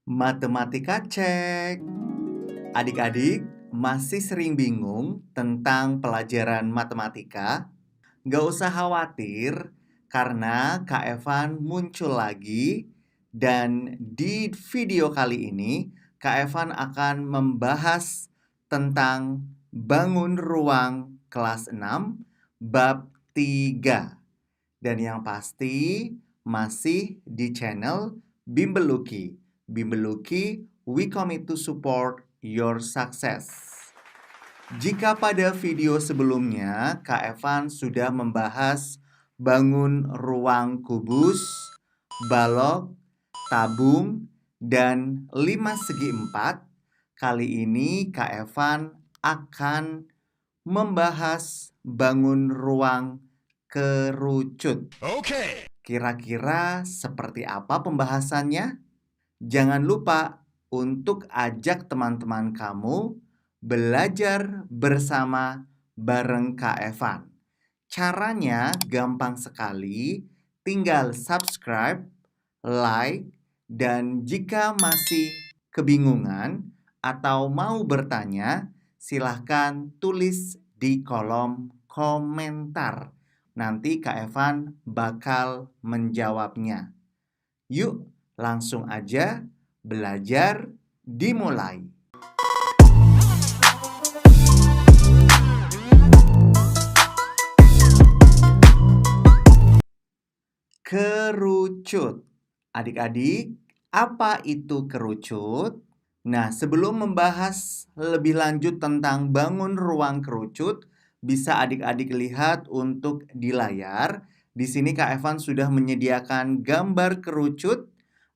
Matematika cek. Adik-adik masih sering bingung tentang pelajaran matematika? Gak usah khawatir karena Kak Evan muncul lagi dan di video kali ini Kak Evan akan membahas tentang bangun ruang kelas 6 bab 3. Dan yang pasti masih di channel Bimbel Lucky. Bimbel Lucky, we commit to support your success. Jika pada video sebelumnya Kak Evan sudah membahas bangun ruang kubus, balok, tabung, dan 5 segi 4, kali ini Kak Evan akan membahas bangun ruang kerucut. Oke. Kira-kira seperti apa pembahasannya? Jangan lupa untuk ajak teman-teman kamu belajar bersama bareng Kak Evan. Caranya gampang sekali, tinggal subscribe, like, dan jika masih kebingungan atau mau bertanya, silahkan tulis di kolom komentar. Nanti Kak Evan bakal menjawabnya. Yuk, langsung aja belajar dimulai. Kerucut. Adik-adik, apa itu kerucut? Nah, sebelum membahas lebih lanjut tentang bangun ruang kerucut, bisa adik-adik lihat untuk di layar. Di sini Kak Evan sudah menyediakan gambar kerucut.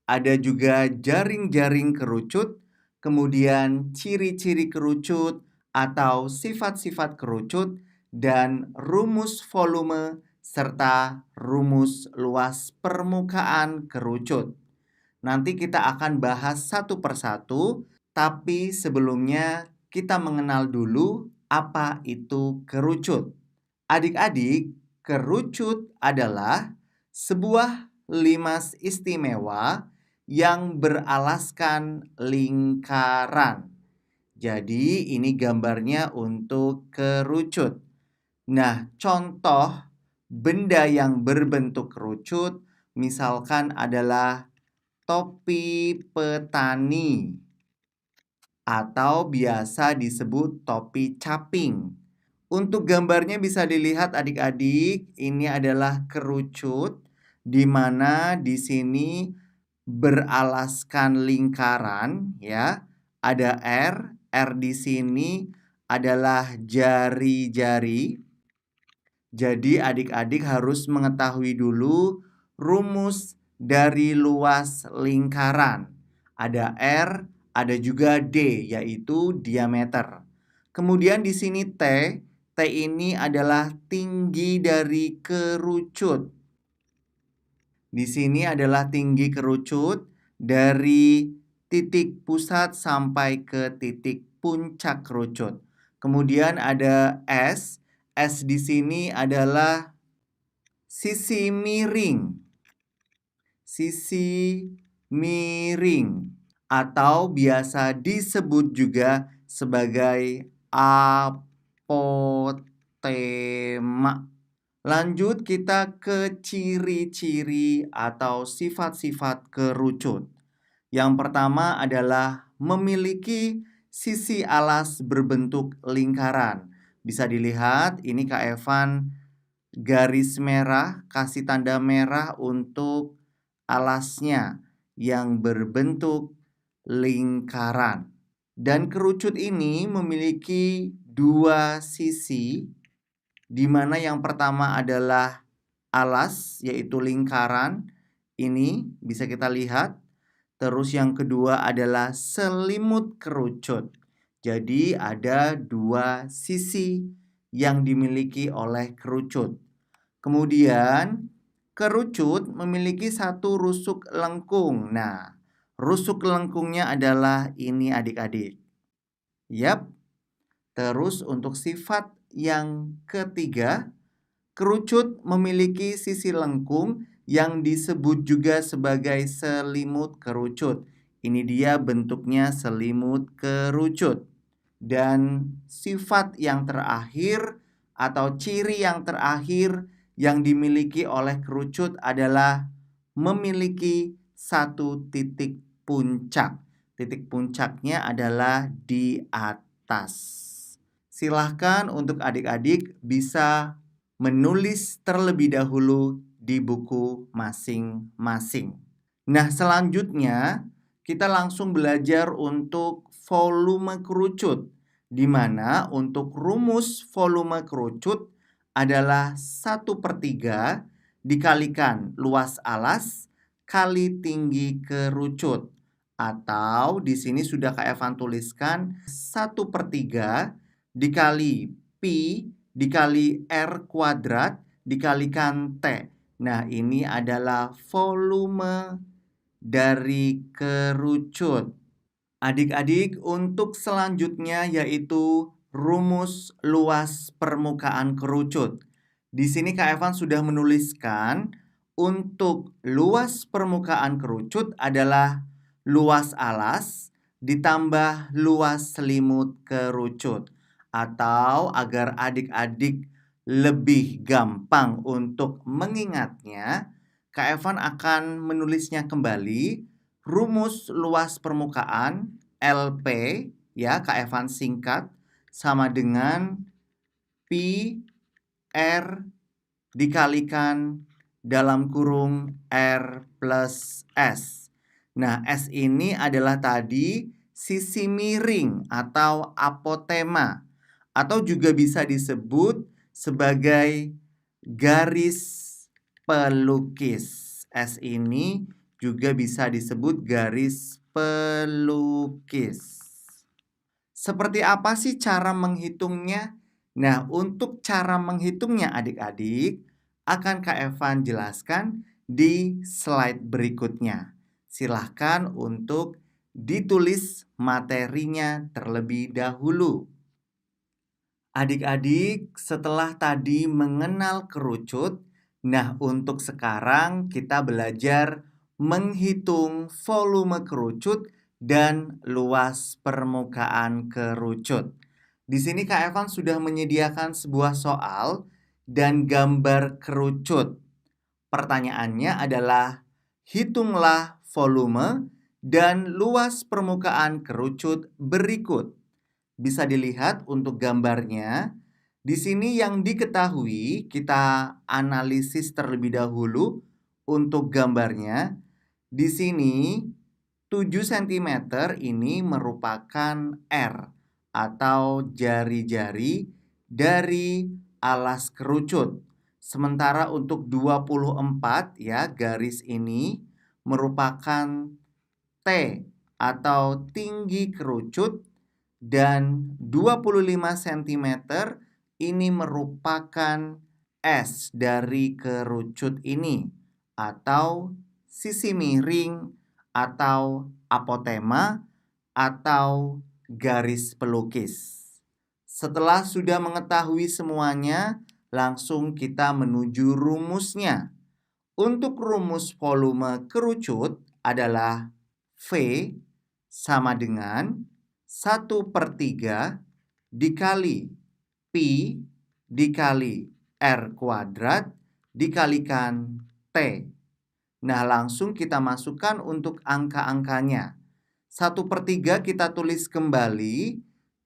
Ada juga jaring-jaring kerucut, kemudian ciri-ciri kerucut atau sifat-sifat kerucut, dan rumus volume serta rumus luas permukaan kerucut. Nanti kita akan bahas satu persatu, tapi sebelumnya kita mengenal dulu apa itu kerucut. Adik-adik, kerucut adalah sebuah limas istimewa yang beralaskan lingkaran. Jadi ini gambarnya untuk kerucut. Nah, contoh benda yang berbentuk kerucut misalkan adalah topi petani atau biasa disebut topi caping. Untuk gambarnya bisa dilihat adik-adik, ini adalah kerucut di mana di sini beralaskan lingkaran ya. Ada R di sini adalah jari-jari. Jadi adik-adik harus mengetahui dulu rumus dari luas lingkaran. Ada R, ada juga D, yaitu diameter. Kemudian di sini T ini adalah tinggi dari kerucut. Di sini adalah tinggi kerucut dari titik pusat sampai ke titik puncak kerucut. Kemudian ada S di sini adalah sisi miring. Sisi miring atau biasa disebut juga sebagai apotema. Lanjut kita ke ciri-ciri atau sifat-sifat kerucut. Yang pertama adalah memiliki sisi alas berbentuk lingkaran. Bisa dilihat ini Kak Evan garis merah, kasih tanda merah untuk alasnya yang berbentuk lingkaran. Dan kerucut ini memiliki dua sisi, di mana yang pertama adalah alas, yaitu lingkaran. Ini bisa kita lihat. Terus yang kedua adalah selimut kerucut. Jadi ada dua sisi yang dimiliki oleh kerucut. Kemudian kerucut memiliki satu rusuk lengkung. Nah, rusuk lengkungnya adalah ini adik-adik. Yap. Terus untuk sifat yang ketiga, Kerucut memiliki sisi lengkung yang disebut juga sebagai selimut kerucut. Ini dia bentuknya selimut kerucut. Dan sifat yang terakhir atau ciri yang terakhir yang dimiliki oleh kerucut adalah memiliki satu titik puncak. Titik puncaknya adalah di atas. Silahkan untuk adik-adik bisa menulis terlebih dahulu di buku masing-masing. Nah, selanjutnya kita langsung belajar untuk volume kerucut, di mana untuk rumus volume kerucut adalah 1/3 dikalikan luas alas kali tinggi kerucut. Atau di sini sudah Kak Evan tuliskan 1/3 dikali pi dikali R kuadrat dikalikan T. Nah, ini adalah volume dari kerucut. Adik-adik, untuk selanjutnya yaitu rumus luas permukaan kerucut. Di sini Kak Evan sudah menuliskan untuk luas permukaan kerucut adalah luas alas ditambah luas selimut kerucut. Atau agar adik-adik lebih gampang untuk mengingatnya, Kak Evan akan menulisnya kembali. Rumus luas permukaan LP, ya Kak Evan singkat, sama dengan Pi R dikalikan dalam kurung R plus S. Nah, S ini adalah tadi sisi miring atau apotema, atau juga bisa disebut sebagai garis pelukis. S ini juga bisa disebut garis pelukis. Seperti apa sih cara menghitungnya? Nah, untuk cara menghitungnya adik-adik akan Kak Evan jelaskan di slide berikutnya. Silahkan untuk ditulis materinya terlebih dahulu. Adik-adik, setelah tadi mengenal kerucut, nah untuk sekarang kita belajar menghitung volume kerucut dan luas permukaan kerucut. Di sini Kak Evan sudah menyediakan sebuah soal dan gambar kerucut. Pertanyaannya adalah, hitunglah volume dan luas permukaan kerucut berikut. Bisa dilihat untuk gambarnya. Di sini yang diketahui kita analisis terlebih dahulu untuk gambarnya. Di sini 7 cm ini merupakan R atau jari-jari dari alas kerucut. Sementara untuk 24 ya garis ini merupakan T atau tinggi kerucut. Dan 25 cm ini merupakan S dari kerucut ini atau sisi miring atau apotema atau garis pelukis. Setelah sudah mengetahui semuanya, langsung kita menuju rumusnya. Untuk rumus volume kerucut adalah V sama dengan 1/3 dikali Pi dikali R kuadrat dikalikan T. Nah, langsung kita masukkan untuk angka-angkanya. 1/3 kita tulis kembali,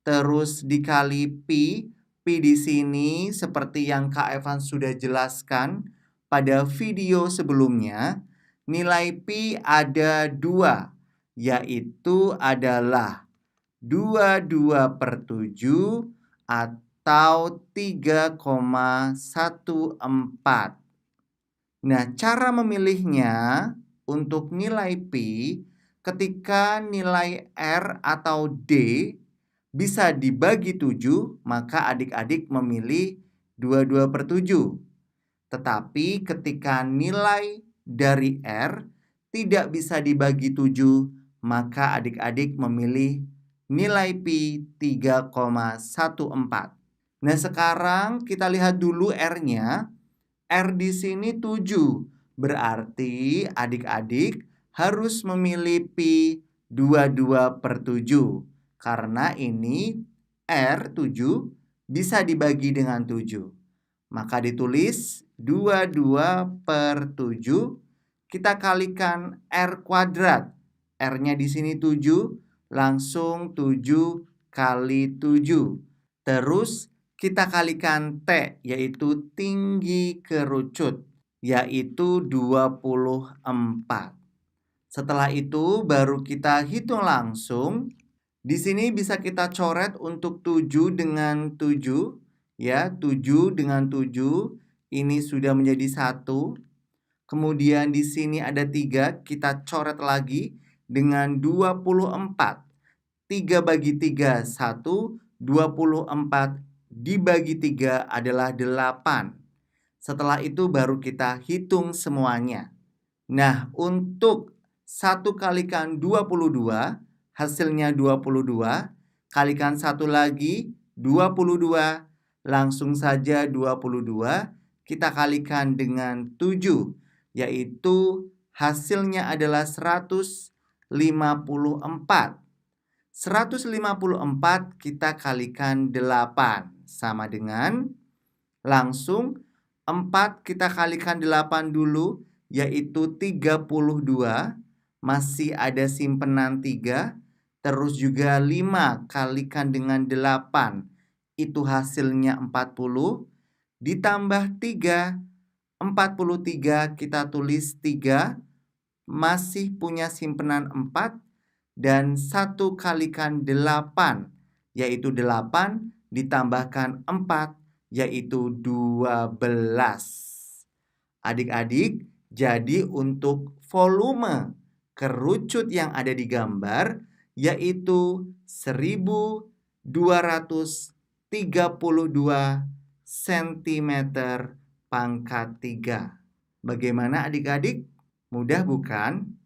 terus dikali Pi. Pi di sini seperti yang Kak Evan sudah jelaskan pada video sebelumnya, nilai Pi ada 2, yaitu adalah 22/7 atau 3,14. Nah, cara memilihnya untuk nilai Pi ketika nilai R atau D bisa dibagi 7, maka adik-adik memilih 22/7. Tetapi ketika nilai dari R tidak bisa dibagi 7, maka adik-adik memilih nilai Pi 3,14. Nah, sekarang kita lihat dulu R-nya. R di sini 7. Berarti adik-adik harus memilih pi 22/7. Karena ini R 7 bisa dibagi dengan 7. Maka ditulis 22/7. Kita kalikan R kuadrat. R-nya di sini 7, langsung 7 kali 7. Terus kita kalikan T, yaitu tinggi kerucut, yaitu 24. Setelah itu baru kita hitung langsung. Di sini bisa kita coret untuk 7 dengan 7. Ya, 7 dengan 7. Ini sudah menjadi 1. Kemudian di sini ada 3, kita coret lagi dengan 24. 3 bagi 3, 1. 24 dibagi 3 adalah 8. Setelah itu baru kita hitung semuanya. Nah, untuk 1 kalikan 22, hasilnya 22. Kalikan 1 lagi, 22. Langsung saja 22. Kita kalikan dengan 7. Yaitu hasilnya adalah 154. 154 kita kalikan 8. Sama dengan, langsung 4 kita kalikan 8 dulu, yaitu 32. Masih ada simpenan 3. Terus juga 5 kalikan dengan 8. Itu hasilnya 40. Ditambah 3. 43 kita tulis 3, masih punya simpenan 4, dan 1 kalikan 8, yaitu 8, ditambahkan 4, yaitu 12. Adik-adik, jadi untuk volume kerucut yang ada di gambar, yaitu 1232 cm pangkat 3. Bagaimana adik-adik? Mudah bukan?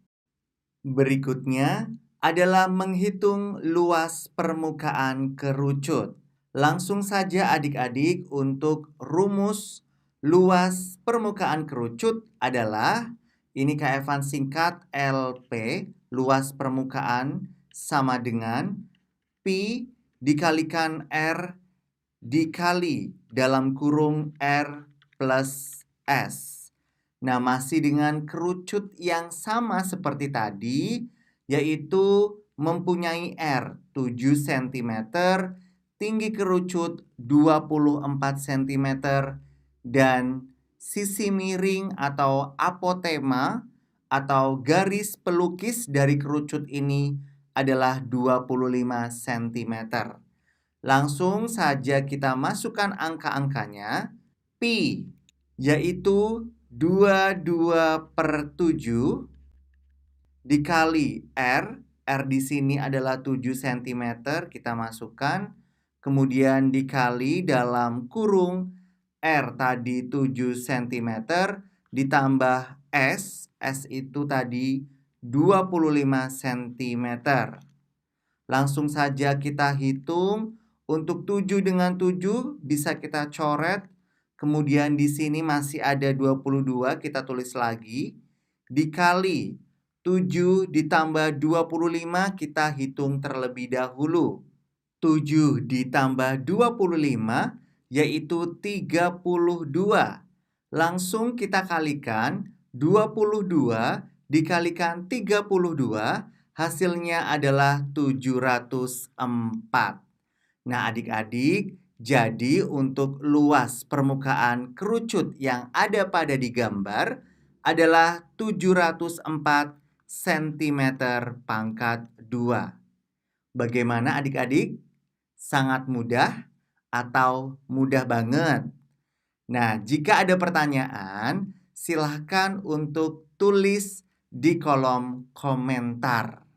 Berikutnya adalah menghitung luas permukaan kerucut. Langsung saja adik-adik, untuk rumus luas permukaan kerucut adalah, ini KF-an singkat LP, luas permukaan sama dengan pi dikalikan R dikali dalam kurung R plus S. Nah, masih dengan kerucut yang sama seperti tadi, yaitu mempunyai R 7 cm, tinggi kerucut 24 cm, dan sisi miring atau apotema atau garis pelukis dari kerucut ini adalah 25 cm. Langsung saja kita masukkan angka-angkanya. Pi yaitu 22/7 dikali R. R di sini adalah 7 cm, kita masukkan. Kemudian dikali dalam kurung R tadi 7 cm ditambah S. S itu tadi 25 cm. Langsung saja kita hitung. Untuk 7 dengan 7 bisa kita coret. Kemudian di sini masih ada 22, kita tulis lagi. Dikali 7 ditambah 25, kita hitung terlebih dahulu. 7 ditambah 25 yaitu 32. Langsung kita kalikan, 22 dikalikan 32, hasilnya adalah 704. Nah, adik-adik, jadi untuk luas permukaan kerucut yang ada pada di gambar adalah 704 cm pangkat 2. Bagaimana adik-adik? Sangat mudah atau mudah banget? Nah, jika ada pertanyaan, silahkan untuk tulis di kolom komentar.